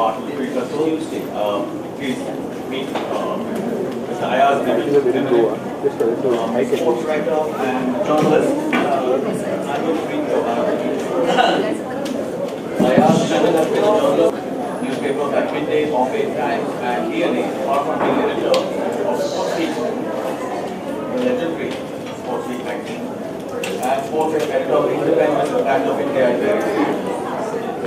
part of the free festival. Please meet Mr. Ayaz David, sports writer and journalist. I'm going to meet Ayaz David, journalist, newspapers like Midday, Bombay Times, and DNA, apart from being editor of Sports Week, the legendary Sports Week magazine, and sports editor of Independent Times of India.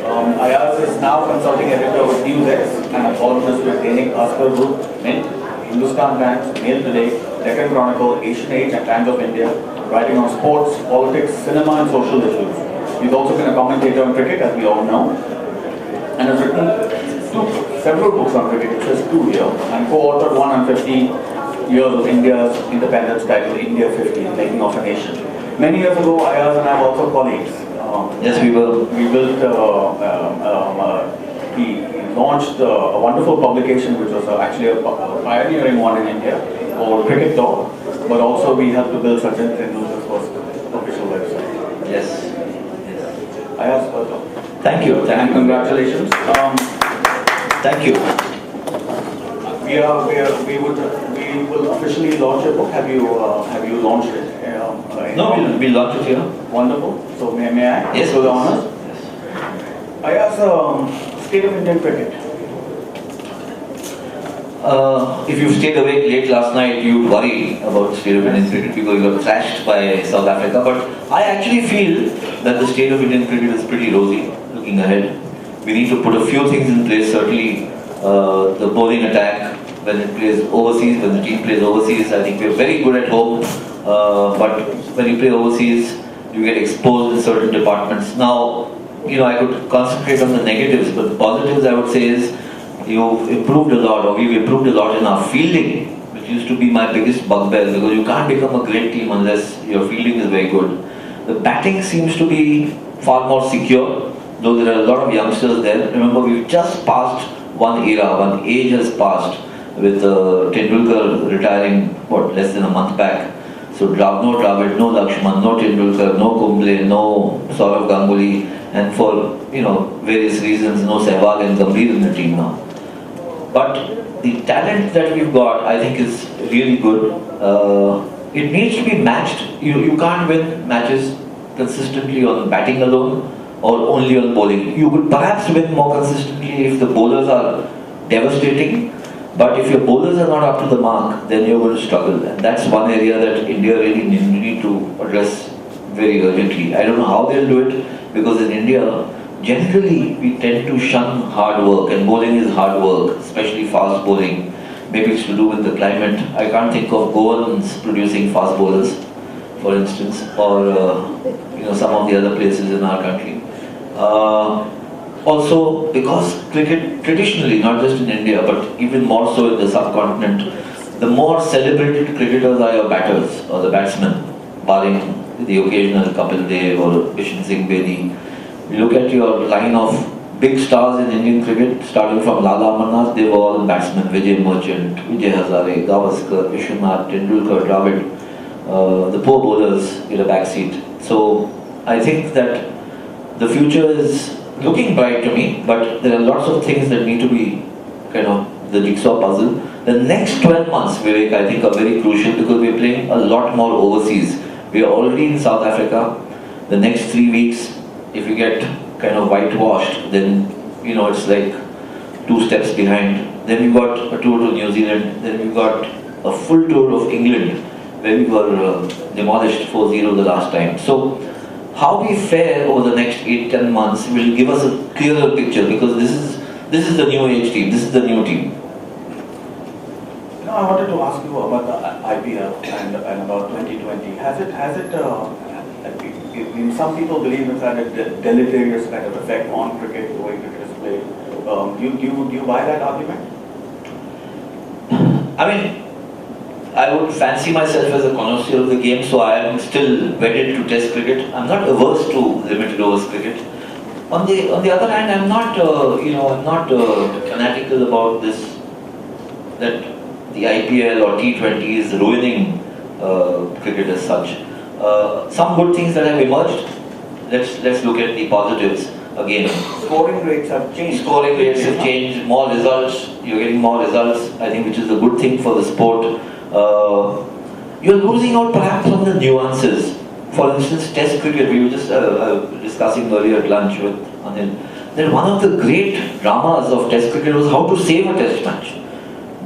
Ayaz is now consulting editor with NewsX and a columnist with Dainik Askar Group, Mint, Hindustan Times, Mail Today, Deccan Chronicle, Asian Age and Times of India, writing on sports, politics, cinema and social issues. He's also been a commentator on cricket, as we all know, and has written several books on cricket, which is 2 here, and co-authored 150 years of India's independence titled India 50, Making of a Nation. Many years ago, Ayaz and I were also colleagues. Yes, we were. We built, he launched a wonderful publication which was actually a pioneering one in India called Cricket Talk, but also we helped to build Sachin Tendulkar's first official website. Yes. Ayaz, welcome. Thank you. And congratulations. Thank you. We will officially launch a book. Have you launched it? No, we'll launch it here. Wonderful. So may I? Yes. So the honors. Ayaz, state of Indian cricket. If you stayed awake late last night, you'd worry about the state of Indian cricket because you got thrashed by South Africa. But I actually feel that the state of Indian cricket is pretty rosy looking ahead. We need to put a few things in place. Certainly, the bowling attack when it plays overseas, when the team plays overseas, I think we're very good at home. But when you play overseas, you get exposed in certain departments. Now, I could concentrate on the negatives, but the positives I would say is you've improved a lot, or we've improved a lot in our fielding, which used to be my biggest bugbear, because you can't become a great team unless your fielding is very good. The batting seems to be far more secure, though there are a lot of youngsters there. Remember, we've just passed one era, one age has passed, with Tendulkar retiring, less than a month back. So no Dravid, no Lakshman, no Tendulkar, no Kumble, no Saurav Ganguly, and for various reasons, no Sehwag and Gambhir in the team now. But the talent that we've got, I think, is really good. It needs to be matched. You can't win matches consistently on batting alone or only on bowling. You could perhaps win more consistently if the bowlers are devastating. But if your bowlers are not up to the mark, then you're going to struggle. And that's one area that India really need to address very urgently. I don't know how they'll do it, because in India, generally we tend to shun hard work, and bowling is hard work, especially fast bowling. Maybe it's to do with the climate. I can't think of Goans producing fast bowlers, for instance, or some of the other places in our country. Also, because cricket traditionally, not just in India, but even more so in the subcontinent, the more celebrated cricketers are your batters or the batsmen, barring the occasional Kapil Dev or Bishan Singh Bedi. You look at your line of big stars in Indian cricket, starting from Lala Amarnath, they were all batsmen: Vijay Merchant, Vijay Hazare, Gavaskar, Vishwanath, Tendulkar, Dravid. The poor bowlers in a backseat. So I think that the future is looking bright to me, but there are lots of things that need to be the jigsaw puzzle. The next 12 months, Vivek, I think are very crucial, because we're playing a lot more overseas. We are already in South Africa. The next 3 weeks, if we get whitewashed, then it's like 2 steps behind. Then we've got a tour to New Zealand. Then we've got a full tour of England, where we were demolished 4-0 the last time. So how we fare over the next 8-10 months will give us a clearer picture, because this is the new age team, this is the new team. I wanted to ask you about the IPL and about 2020. Has it some people believe it's had a deleterious kind of effect on cricket, the way cricket is played. Do you buy that argument? I would fancy myself as a connoisseur of the game, so I am still wedded to Test cricket. I'm not averse to limited overs cricket. On the other hand, I'm not fanatical about this, that the IPL or T20 is ruining cricket as such. Some good things that have emerged. Let's look at the positives. again. Scoring rates have changed. Scoring rates have changed, more results, you're getting more results, I think, which is a good thing for the sport. You're losing out perhaps on the nuances. For instance, Test cricket, we were just discussing earlier at lunch with Anil, that one of the great dramas of Test cricket was how to save a Test match.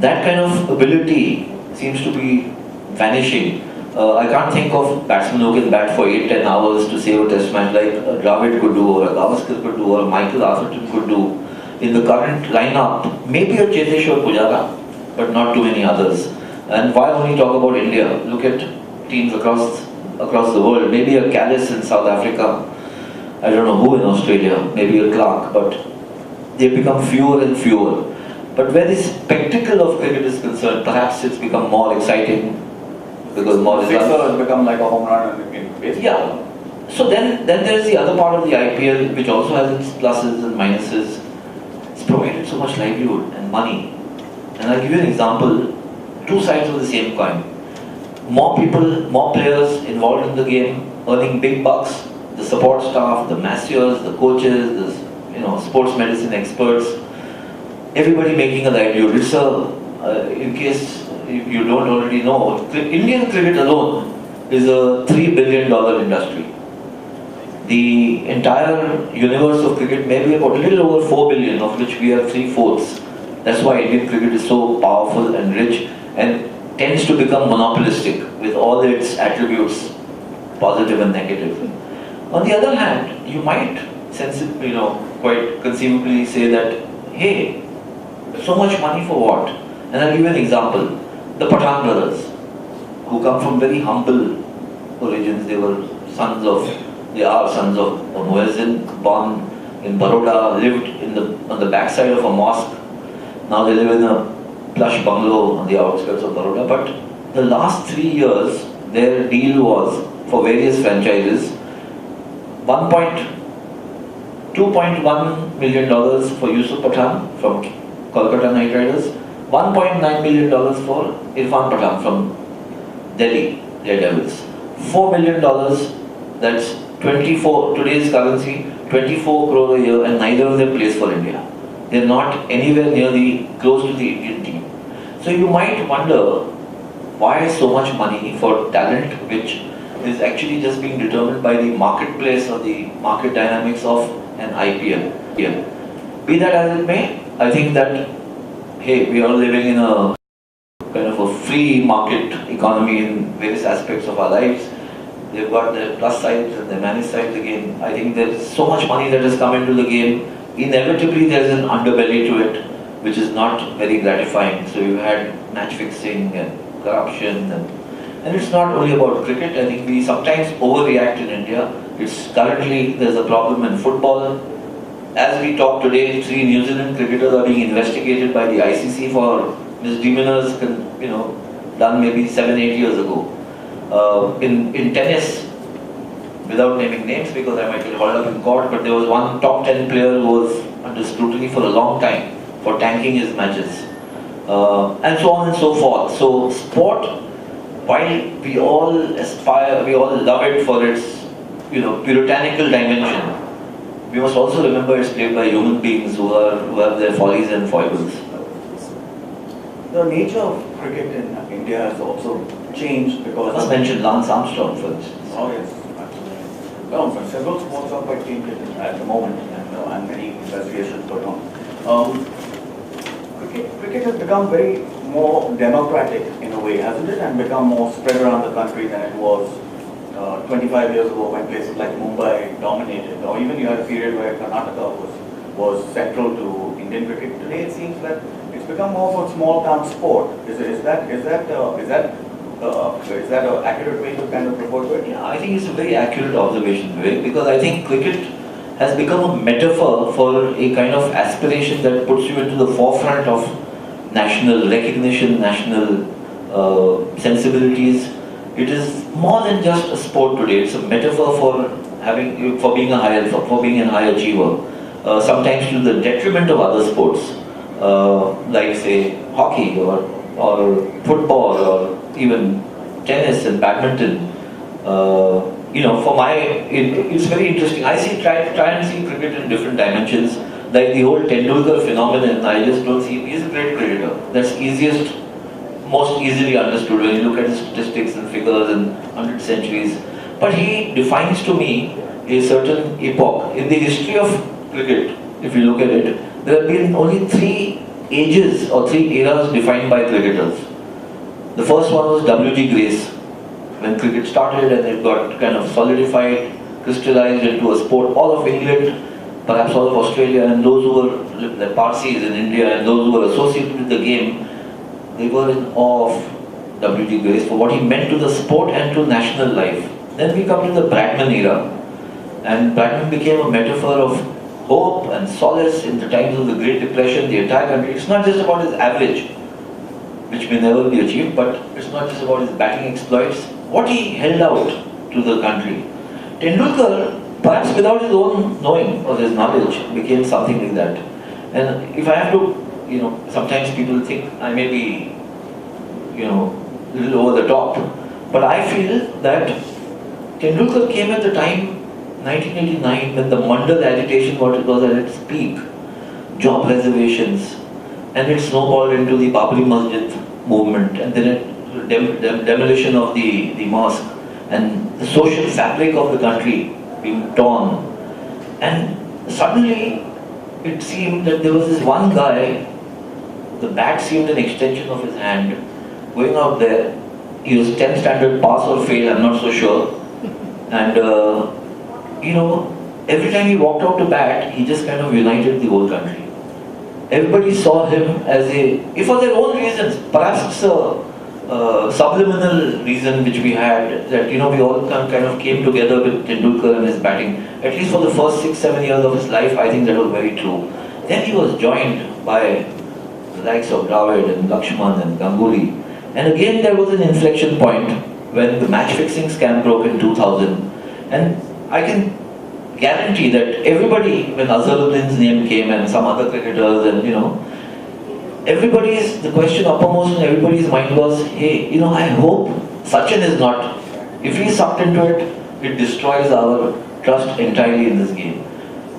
That kind of ability seems to be vanishing. I can't think of batsmen who can bat for 8-10 hours to save a Test match like Dravid could do, or a Gavaskar could do, or Michael Atherton could do. In the current lineup, maybe a Cheteshwar Pujara, but not too many others. And why only talk about India? Look at teams across the world. Maybe a Callis in South Africa. I don't know who in Australia. Maybe a Clark, but they've become fewer and fewer. But where the spectacle of cricket is concerned, perhaps it's become more exciting because more results. Sixer has become like a home run in baseball. Yeah. So then there's the other part of the IPL, which also has its pluses and minuses. It's provided so much livelihood and money. And I'll give you an example. Two sides of the same coin. More people, more players involved in the game, earning big bucks. The support staff, the masseurs, the coaches, the sports medicine experts. Everybody making a livelihood. It's in case you don't already know, Indian cricket alone is a $3 billion industry. The entire universe of cricket may be about a little over 4 billion, of which we are 3/4. That's why Indian cricket is so powerful and rich and tends to become monopolistic with all its attributes, positive and negative. On the other hand, you might quite conceivably say that, hey, so much money for what? And I'll give you an example. The Pathan brothers, who come from very humble origins. They are sons of a Muezzin, born in Baroda, lived on the backside of a mosque. Now they live in a plush bungalow on the outskirts of Baroda. But the last 3 years, their deal was, for various franchises, $2.1 million for Yusuf Pathan from Kolkata Knight Riders, $1.9 million for Irfan Pathan from Delhi Daredevils. $4 million, that's 24, today's currency, 24 crore a year, and neither of them plays for India. They're not anywhere near close to the Indian team. So you might wonder why so much money for talent which is actually just being determined by the marketplace or the market dynamics of an IPL. Be that as it may, I think that, hey, we are living in a kind of a free market economy in various aspects of our lives. They've got their plus sides and their minus sides again. I think there's so much money that has come into the game. Inevitably, there's an underbelly to it, which is not very gratifying. So you had match fixing and corruption, and it's not only about cricket. I think we sometimes overreact in India. There's a problem in football. As we talk today, 3 New Zealand cricketers are being investigated by the ICC for misdemeanors, done maybe 7-8 years ago. In tennis, without naming names because I might get hauled up in court, but there was one top 10 player who was under scrutiny for a long time for tanking his matches, and so on and so forth. So sport, while we all aspire, we all love it for its puritanical dimension, we must also remember it's played by human beings who have their follies and foibles. The nature of cricket in India has also changed because... I must mention Lance Armstrong, for instance. Oh yes, absolutely. Well, several sports are quite changed at the moment, and many investigations going on. Cricket has become very more democratic in a way, hasn't it? And become more spread around the country than it was 25 years ago when places like Mumbai dominated, or even you had a period where Karnataka was central to Indian cricket. Today it seems that it's become more of a small town sport. Is that an accurate way to kind of report to it? Yeah, I think it's a very accurate observation, Vivek, because I think cricket has become a metaphor for a kind of aspiration that puts you into the forefront of national recognition, national sensibilities. It is more than just a sport today. It's a metaphor for being an high achiever. Sometimes to the detriment of other sports, like say hockey or football or even tennis and badminton. for it's very interesting. Try and see cricket in different dimensions. Like the whole Tendulkar phenomenon, I just don't see. He's a great cricketer. That's most easily understood when you look at his statistics and figures and 100 centuries. But he defines to me a certain epoch in the history of cricket. If you look at it, there have been only 3 ages or 3 eras defined by cricketers. The first one was W.G. Grace, when cricket started and it got kind of solidified, crystallized into a sport. All of England, perhaps all of Australia, and those who were the Parsis in India and those who were associated with the game, they were in awe of W.G. Grace for what he meant to the sport and to national life. Then we come to the Bradman era, and Bradman became a metaphor of hope and solace in the times of the Great Depression, the entire country. It's not just about his average, which may never be achieved, but it's not just about his batting exploits. What he held out to the country. Tendulkar, perhaps without his own knowing or his knowledge, became something like that. And if I have to, sometimes people think I may be, a little over the top, but I feel that Tendulkar came at the time, 1989, when the Mandal agitation was at its peak, job reservations, and it snowballed into the Babri Masjid movement, and then demolition of the mosque, and the social fabric of the country being torn. And suddenly, it seemed that there was this one guy, the bat seemed an extension of his hand, going out there. He was 10th standard pass or fail, I'm not so sure. And, every time he walked out to bat, he just kind of united the whole country. Everybody saw him as if for their own reasons, perhaps it's a subliminal reason which we had, that we all kind of came together with Tendulkar and his batting. At least for the first 6-7 years of his life, I think that was very true. Then he was joined by the likes of Dravid and Lakshman and Ganguly. And again there was an inflection point when the match fixing scam broke in 2000. And I can guarantee that everybody, when Azharuddin's name came and some other cricketers and the question uppermost in everybody's mind was, hey, I hope Sachin is not, if he's sucked into it, it destroys our trust entirely in this game.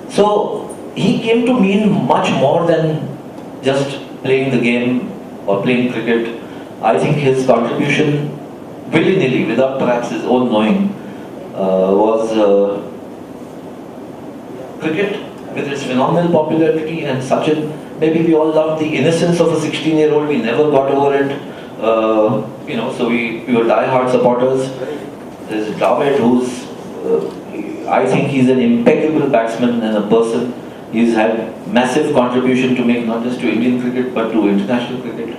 So he came to mean much more than just playing the game or playing cricket. I think his contribution, willy-nilly, without perhaps his own knowing, was cricket with its phenomenal popularity, and Sachin, maybe we all loved the innocence of a 16-year-old, we never got over it, so we were die-hard supporters. There's Dravid, who's, I think he's an impeccable batsman and a person. He's had massive contribution to make, not just to Indian cricket, but to international cricket.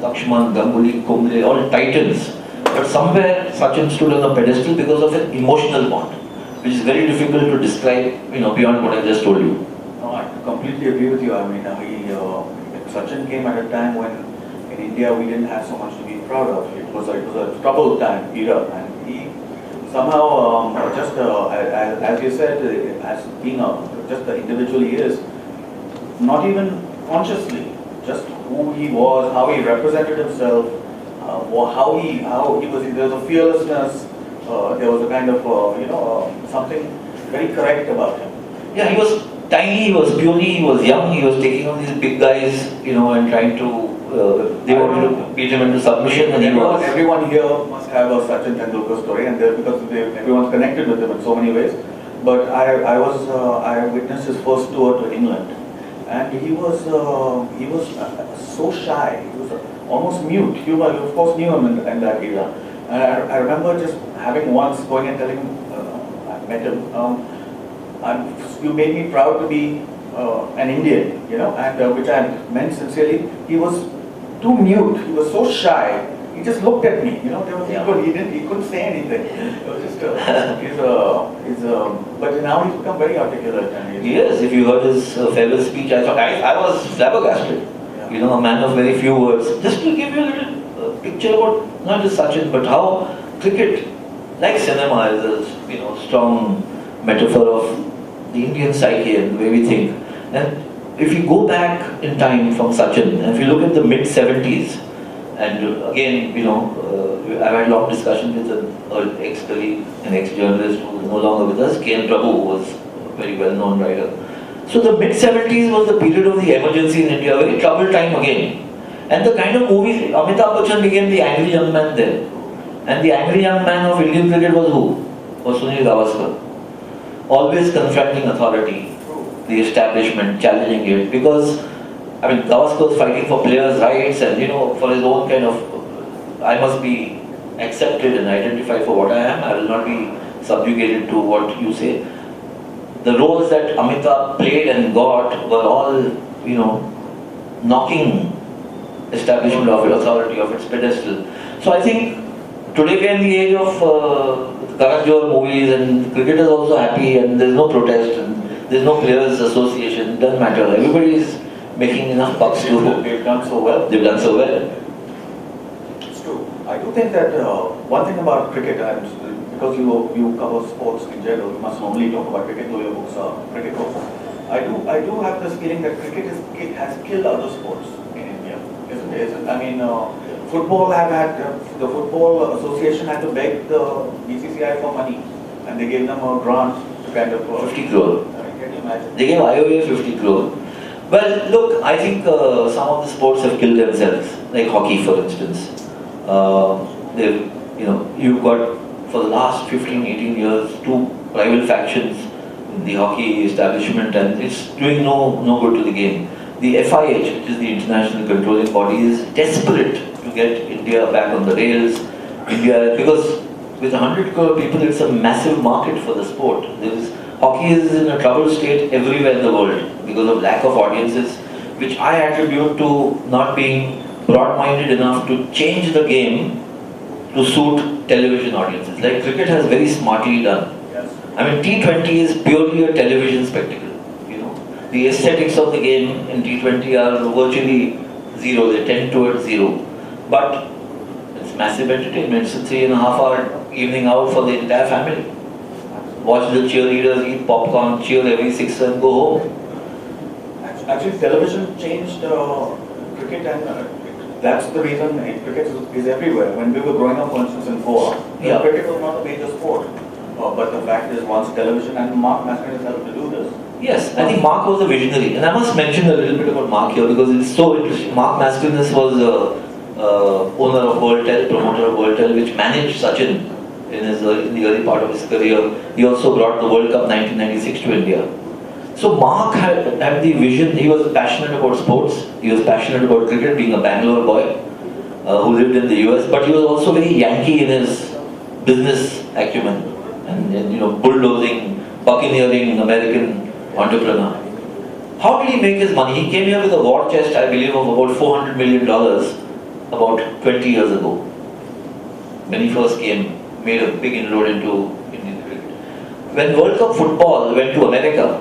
Lakshman, Ganguly, Kumble, all titans. But somewhere Sachin stood on a pedestal because of an emotional bond, which is very difficult to describe, beyond what I just told you. No, I completely agree with you. I mean, Sachin came at a time when in India we didn't have so much to be proud of. It was a troubled time, era, and he somehow, as you said, as being just the individual he is, not even consciously, just who he was, how he represented himself, how he was. There was a fearlessness. There was a kind of something very correct about him. Yeah, he was tiny, he was puny, he was young, he was taking on these big guys, and trying to, they wanted to beat him into submission, and everyone here must have a Sachin Tendulkar story, and because everyone's connected with him in so many ways. But I witnessed his first tour to England, and he was so shy. He was almost mute. You of course knew him in that era. And I remember just having once going and telling him, I met him, you made me proud to be an Indian, and which I meant sincerely. He was too mute. He was so shy. He just looked at me. He couldn't say anything. It was just but now he's become very articulate. And yes, if you heard his farewell speech, I was flabbergasted. Yeah. A man of very few words. Just to give you a little picture about not just Sachin, but how cricket, like cinema, is a strong metaphor of the Indian psyche and the way we think. And if you go back in time from Sachin, and if you look at the mid-70s, And again, I've had long discussion with an ex-colleague, an ex-journalist who is no longer with us, K.N. Prabhu, who was a very well-known writer. So the mid-70s was the period of the emergency in India, a very troubled time again. And the kind of movies, Amitabh Bachchan became the angry young man there. And the angry young man of Indian cricket was who? Was Sunil Gavaskar. Always confronting authority, the establishment, challenging it. Because, Gavaskar was fighting for players' rights and, for his own kind of, I must be accepted and identified for what I am. I will not be subjugated to what you say. The roles that Amitabh played and got were all, knocking establishment of authority, of its pedestal. So I think today we are in the age of Karan Johar movies, and cricket is also happy, and there's no protest, and there's no players association. It doesn't matter. Everybody is making enough bucks to. They've done so well. They've done so well. It's true. I do think that one thing about cricket, and because you cover sports in general, you must normally talk about cricket, though your books are cricket books. I do have this feeling that cricket has killed other sports in India, isn't it? Football the Football Association had to beg the BCCI for money, and they gave them a grant to kind of 50 crore. Can you imagine? They gave IOA 50 crore. Well, look, I think some of the sports have killed themselves, like hockey, for instance. You've got, for the last 15, 18 years, two rival factions in the hockey establishment, and it's doing no good to the game. The FIH, which is the international controlling body, is desperate to get India back on the rails. Because with 100 crore people, it's a massive market for the sport. Hockey is in a troubled state everywhere in the world because of lack of audiences, which I attribute to not being broad-minded enough to change the game to suit television audiences. Like cricket has very smartly done. Yes. T20 is purely a television spectacle. The aesthetics of the game in T20 are virtually zero. They tend towards zero. But it's massive entertainment. It's a 3.5-hour evening out for the entire family. Watch the cheerleaders eat popcorn, cheer every sixer and go home. Actually, television changed cricket, and that's the reason cricket is everywhere. When we were growing up, for instance, in Goa, cricket was not a major sport. But the fact is, once television, and Mark Maskin has helped to do this. Yes, I think Mark was a visionary. And I must mention a little bit about Mark here because it's so interesting. Mark Mascarenhas was owner of WorldTel, promoter of WorldTel, which managed Sachin in the early part of his career. He also brought the World Cup 1996 to India. So Mark had the vision. He was passionate about sports. He was passionate about cricket, being a Bangalore boy who lived in the US. But he was also very Yankee in his business acumen and bulldozing, buccaneering American entrepreneur. How did he make his money? He came here with a war chest, I believe, of about $400 million about 20 years ago. When he first came, made a big inroad into Indian cricket. When World Cup football went to America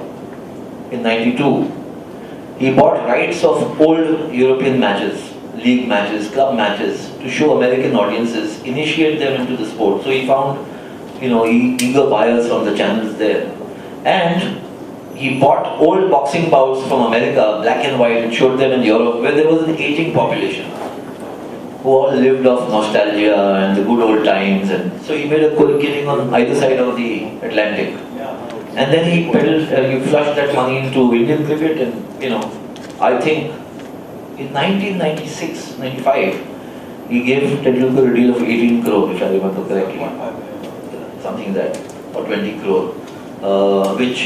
in '92, he bought rights of old European matches, league matches, club matches, to show American audiences, initiate them into the sport. So he found, eager buyers from the channels there. And he bought old boxing bouts from America, black and white, and showed them in Europe, where there was an aging population who all lived off nostalgia and the good old times. And so he made a good killing on either side of the Atlantic. And then he flushed that money into Indian cricket, and I think in 1996, 95, he gave Tendulkar a deal of 18 crore, if I remember correctly. Something like that, or 20 crore. Which,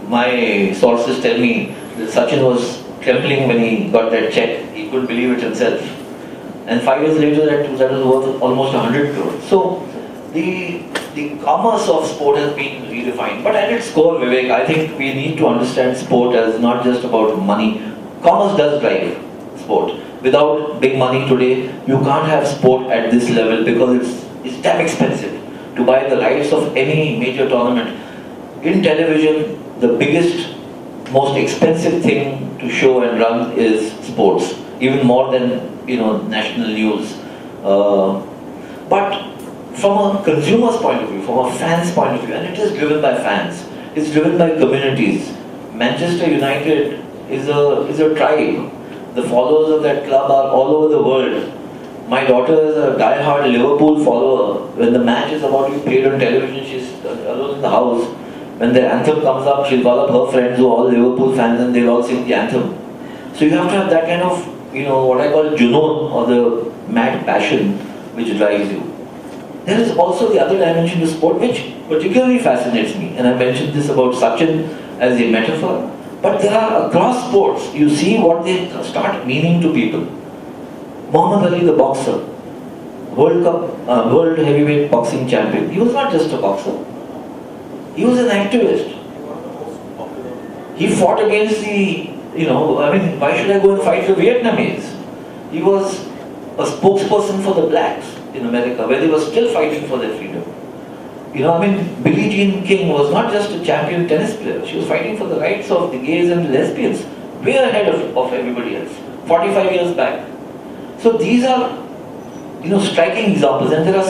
my sources tell me that Sachin was trembling when he got that check. He couldn't believe it himself. And 5 years later, that was worth almost 100 crore. So the commerce of sport has been redefined. But at its core, Vivek, I think we need to understand sport as not just about money. Commerce does drive sport. Without big money today, you can't have sport at this level because it's damn expensive to buy the rights of any major tournament. In television, the biggest, most expensive thing to show and run is sports, even more than national news. But from a consumer's point of view, from a fan's point of view, and it is driven by fans, it's driven by communities. Manchester United is a tribe. The followers of that club are all over the world. My daughter is a die-hard Liverpool follower. When the match is about to be played on television, she's alone in the house. When their anthem comes up, she'll call up her friends who are all Liverpool fans and they'll all sing the anthem. So you have to have that kind of, what I call junoon, or the mad passion which drives you. There is also the other dimension to sport which particularly fascinates me. And I mentioned this about Sachin as a metaphor. But there are across sports, you see what they start meaning to people. Muhammad Ali, the boxer, World Heavyweight Boxing Champion. He was not just a boxer. He was an activist. He fought against the, why should I go and fight the Vietnamese? He was a spokesperson for the blacks in America, where they were still fighting for their freedom. Billie Jean King was not just a champion tennis player. She was fighting for the rights of the gays and lesbians, way ahead of everybody else, 45 years back. So these are, striking examples, and there are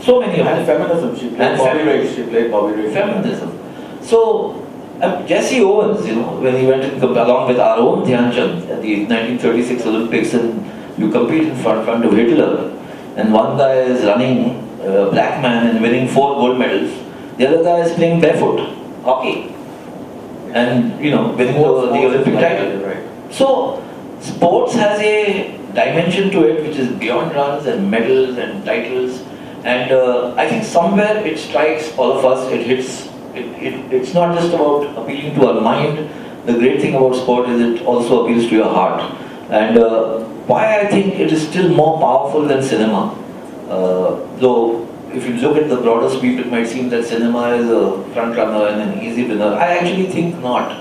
so many of them. And feminism, she played Bobby Ray. Feminism. So, Jesse Owens, when he went along with our own Dhyan Chand at the 1936 Olympics, and you compete in front of Hitler, and one guy is running, a black man, and winning 4 gold medals. The other guy is playing barefoot, hockey, and winning the Olympic title. Right. So, sports has a dimension to it which is beyond runs and medals and titles, and I think somewhere it strikes all of us. It hits. It's not just about appealing to our mind. The great thing about sport is it also appeals to your heart, and why I think it is still more powerful than cinema. Though if you look at the broader sweep, it might seem that cinema is a front runner and an easy winner. I actually think not.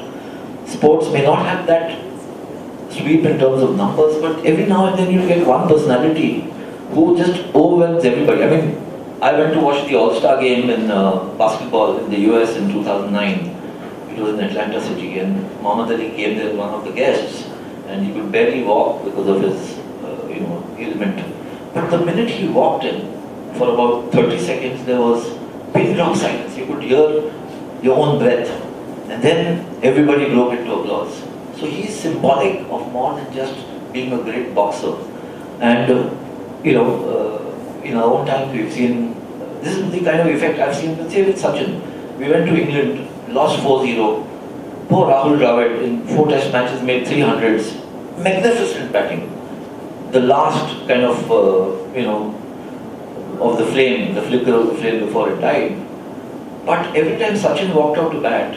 Sports may not have that sweep in terms of numbers, but every now and then you get one personality who just overwhelms everybody. I went to watch the All-Star game in basketball in the US in 2009. It was in Atlanta City, and Muhammad Ali came there as one of the guests, and he could barely walk because of his ailment. But the minute he walked in, for about 30 seconds, there was pin drop silence. You could hear your own breath, and then everybody broke into applause. So he is symbolic of more than just being a great boxer. And in our own time we've seen, this is the kind of effect I've seen, let's say with Sachin. We went to England, lost 4-0. Poor Rahul Dravid in 4 test matches made 300s. Magnificent batting. The last kind of, of the flame, the flicker of the flame before it died. But every time Sachin walked out to bat,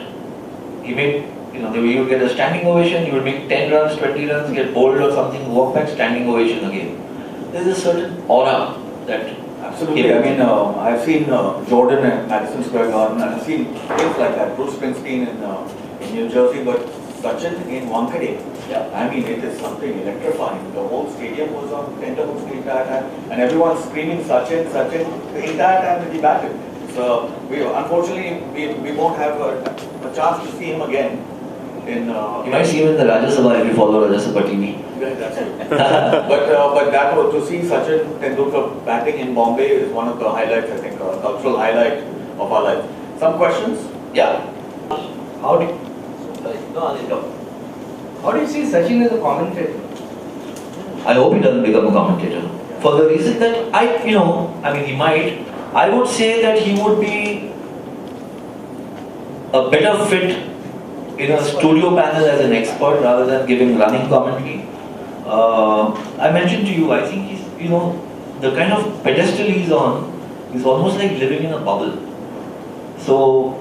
he made, you would get a standing ovation, you would make 10 runs, 20 runs, get bowled or something, walk back, standing ovation again. There's a certain aura that... Absolutely. I've seen Jordan at Madison Square Garden, and I've seen things like that. Bruce Springsteen in New Jersey, but Sachin in Wankhede. Yeah. It is something electrifying. The whole stadium was on tenterhooks the entire time, and everyone's screaming Sachin, Sachin the entire time that he batted. So unfortunately we won't have a chance to see him again. You might see him in the Rajya Sabha if you follow Rajya Sabha TV. Yeah, that's it. but that to see Sachin Tendulkar batting in Bombay is one of the highlights, I think, a cultural highlight of our life. Some questions? Yeah. How do you see Sachin as a commentator? I hope he doesn't become a commentator. For the reason that he might. I would say that he would be a better fit in a studio panel as an expert rather than giving running commentary. I mentioned to you, I think he's, the kind of pedestal he's on is almost like living in a bubble. So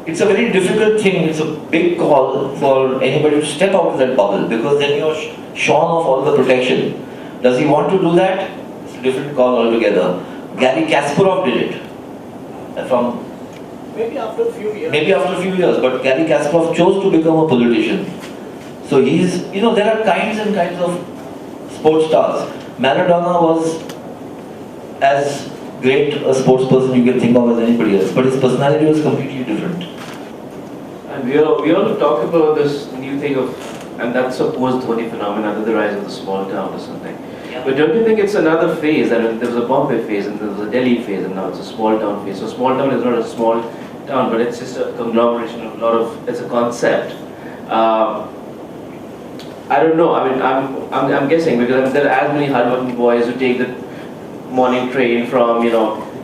it's a very difficult thing, it's a big call for anybody to step out of that bubble, because then you're shorn of all the protection. Does he want to do that? It's a different call altogether. Gary Kasparov did it. Maybe after a few years. But Gary Kasparov chose to become a politician. So he's, there are kinds and kinds of sports stars. Maradona was as great a sports person you can think of as anybody else, but his personality was completely different. And we all talk about this new thing of, and that's a post-Dhoni phenomenon, the rise of the small town or something. Yeah. But don't you think it's another phase? There was a Bombay phase, and there was a Delhi phase, and now it's a small town phase. So small town is not a small town, but it's just a conglomeration of it's a concept. I don't know. I mean, I'm guessing because there are as many hardworking boys who take the morning train from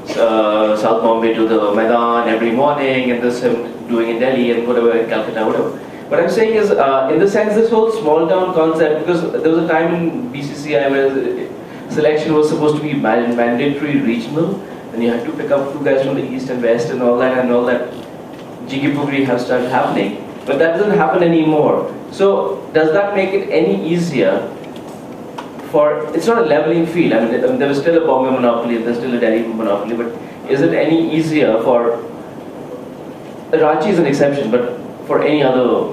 South Bombay to the Maidan every morning, and this him doing in Delhi and whatever in Calcutta, whatever. What I'm saying is, in the sense, this whole small town concept, because there was a time in BCCI where selection was supposed to be mandatory regional, and you had to pick up two guys from the east and west and all that jiggy pugri have started happening. But that doesn't happen anymore. So does that make it any easier for, it's not a leveling field. I mean, there is still a Bombay monopoly, there's still a Delhi monopoly, but is it any easier for, Ranchi is an exception, but for any other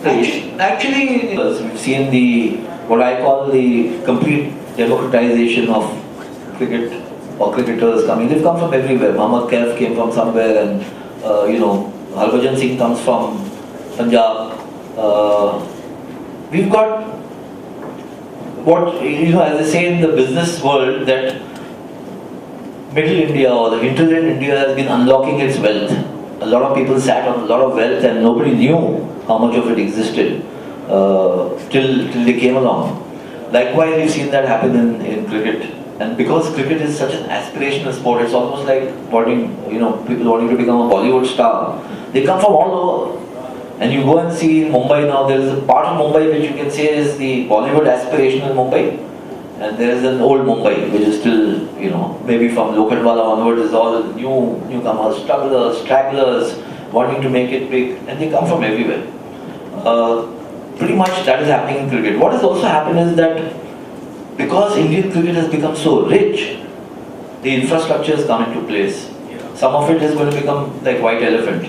place? Actually, we've seen what I call the complete democratization of cricket or cricketers coming. They've come from everywhere. Mohammad Kaif came from somewhere, and Harbhajan Singh comes from Punjab. We've got what, as they say in the business world, that middle India or the hinterland India has been unlocking its wealth. A lot of people sat on a lot of wealth and nobody knew how much of it existed till they came along. Likewise, we've seen that happen in cricket. And because cricket is such an aspirational sport, it's almost like people wanting to become a Bollywood star. They come from all over. And you go and see in Mumbai now, there is a part of Mumbai which you can say is the Bollywood aspirational Mumbai. And there is an old Mumbai which is still, maybe from Lokhandwala onward is all newcomers, stragglers, wanting to make it big. And they come from everywhere. Pretty much that is happening in cricket. What has also happened is that because Indian cricket has become so rich, the infrastructure has come into place. Some of it is going to become like white elephant,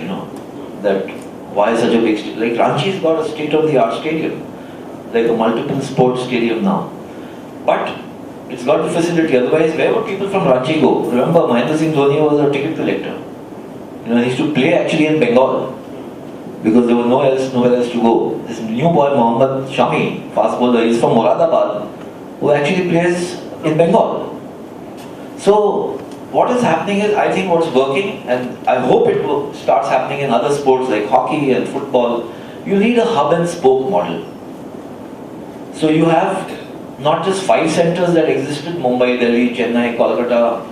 that why such a big stadium? Like Ranchi's got a state-of-the-art stadium, like a multiple sports stadium now. But it's got the facility, otherwise where would people from Ranchi go? Remember, Mahendra Singh Dhoni was a ticket collector. He used to play actually in Bengal because there was nowhere else to go. This new boy, Mohammad Shami, fast bowler, he's from Moradabad, who actually plays in Bengal. So what is happening is, I think what's working, and I hope it starts happening in other sports like hockey and football, you need a hub and spoke model. So you have not just 5 centers that existed, Mumbai, Delhi, Chennai, Kolkata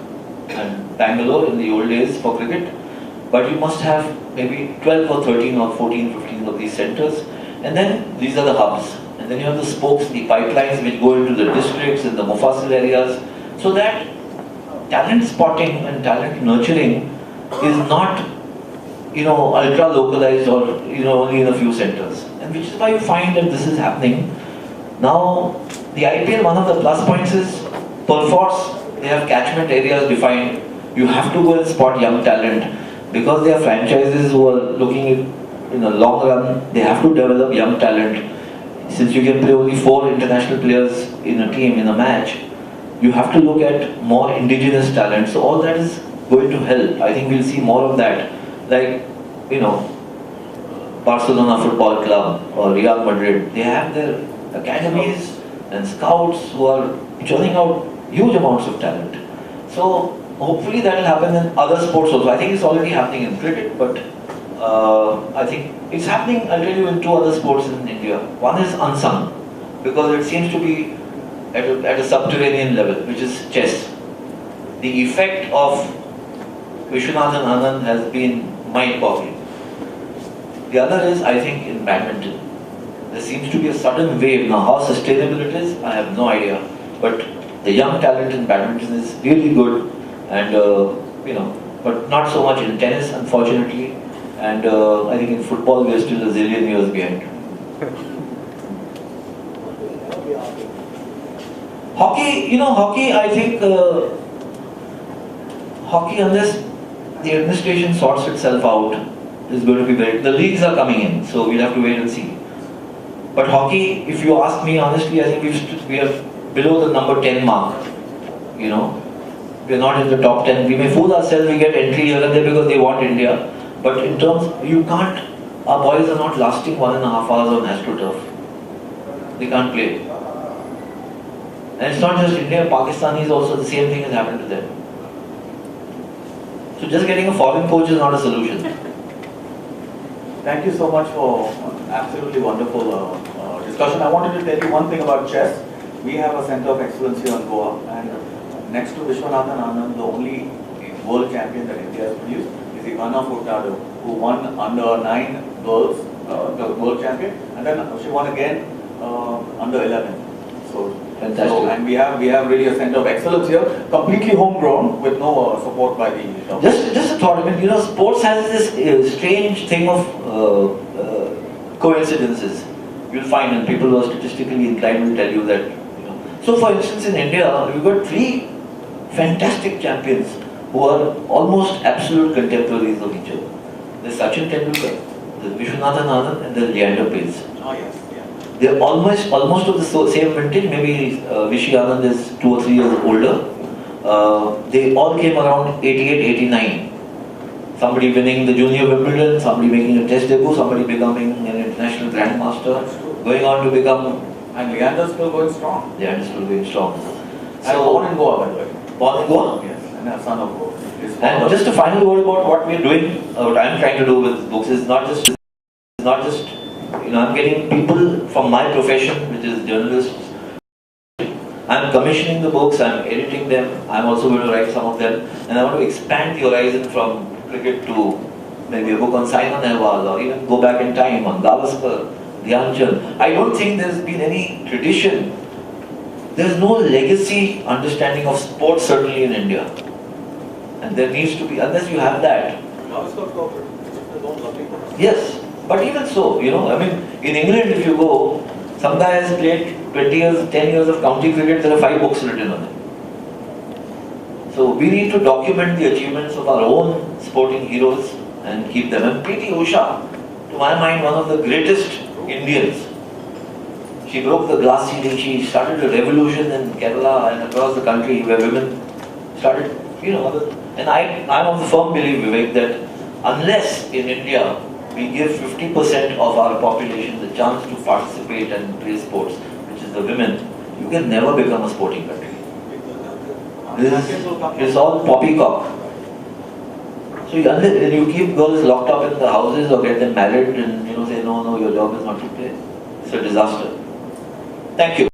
and Bangalore in the old days for cricket, but you must have maybe 12 or 13 or 14, 15 of these centers, and then these are the hubs. And then you have the spokes, the pipelines which go into the districts and the Mufassal areas, so that talent spotting and talent nurturing is not, ultra localized or, only in a few centers. And which is why you find that this is happening. Now, the IPL, one of the plus points is, perforce, they have catchment areas defined. You have to go and spot young talent. Because they are franchises who are looking in the long run, they have to develop young talent. Since you can play only 4 international players in a team, in a match, you have to look at more indigenous talent. So all that is going to help. I think we'll see more of that. Like, Barcelona Football Club or Real Madrid, they have their academies and scouts who are churning out huge amounts of talent. So hopefully that will happen in other sports also. I think it's already happening in cricket, but I think it's happening, I'll tell you, in 2 other sports in India. One is unsung, because it seems to be at a subterranean level, which is chess. The effect of Vishwanathan Anand has been mind-boggling. The other is, I think, in badminton. There seems to be a sudden wave. Now, how sustainable it is, I have no idea. But the young talent in badminton is really good, and but not so much in tennis, unfortunately. And I think in football we are still a zillion years behind. Hockey, I think, hockey, unless the administration sorts itself out, is going to be very, the leagues are coming in, so we'll have to wait and see. But hockey, if you ask me honestly, I think we are below the number 10 mark. We're not in the top 10. We may fool ourselves, we get entry here and there because they want India. But in terms, our boys are not lasting 1.5 hours on AstroTurf. They can't play. And it's not just India, Pakistanis also, the same thing has happened to them. So just getting a foreign coach is not a solution. Thank you so much for absolutely wonderful discussion. I wanted to tell you one thing about chess. We have a center of excellence here in Goa, and next to Vishwanathan Anand, the only world champion that India has produced is Ivana Furtado, who won under 9 girls, the world champion, and then she won again under 11. So, Fantastic. And we have really a center of excellence here, completely homegrown with no support by the government. Just a thought. I mean, sports has this strange thing of coincidences. You'll find, and people who are statistically inclined will tell you that. So, for instance, in India, we've got 3 fantastic champions who are almost absolute contemporaries of each other. There's Sachin Tendulkar, there's Vishwanathan Anand, and there's Leander Paes. Oh yes, yeah. They're almost of the same vintage. Maybe Vishy Anand is 2 or 3 years older. They all came around 88, 89. Somebody winning the junior Wimbledon, somebody making a test debut, somebody becoming an international grandmaster, going on to become. And Leander's still going strong. Leander's still going strong. And born in Goa, by the way. Born in Goa? Yes, and a son of Goa. And just a final word about what we're doing, what I'm trying to do with books is not just I'm getting people from my profession, which is journalists. I'm commissioning the books, I'm editing them, I'm also going to write some of them, and I want to expand the horizon from cricket to maybe a book on Saina Nehwal, or even go back in time on Gavaskar, Dhyan Chand. I don't think there's been any tradition. There's no legacy understanding of sports certainly in India. And there needs to be, unless you have that. Yes, but even so, I mean, in England if you go, some guy has played 20 years, 10 years of county cricket, there are 5 books written on it. So we need to document the achievements of our own sporting heroes and keep them. And P.T. Usha, to my mind, one of the greatest Indians. She broke the glass ceiling, she started a revolution in Kerala and across the country where women started, and I'm of the firm belief, Vivek, that unless in India we give 50% of our population the chance to participate and play sports, which is the women, you can never become a sporting country. It's all poppycock. So unless you keep girls locked up in the houses or get them married and say, no, your job is not to play, it's a disaster. Thank you.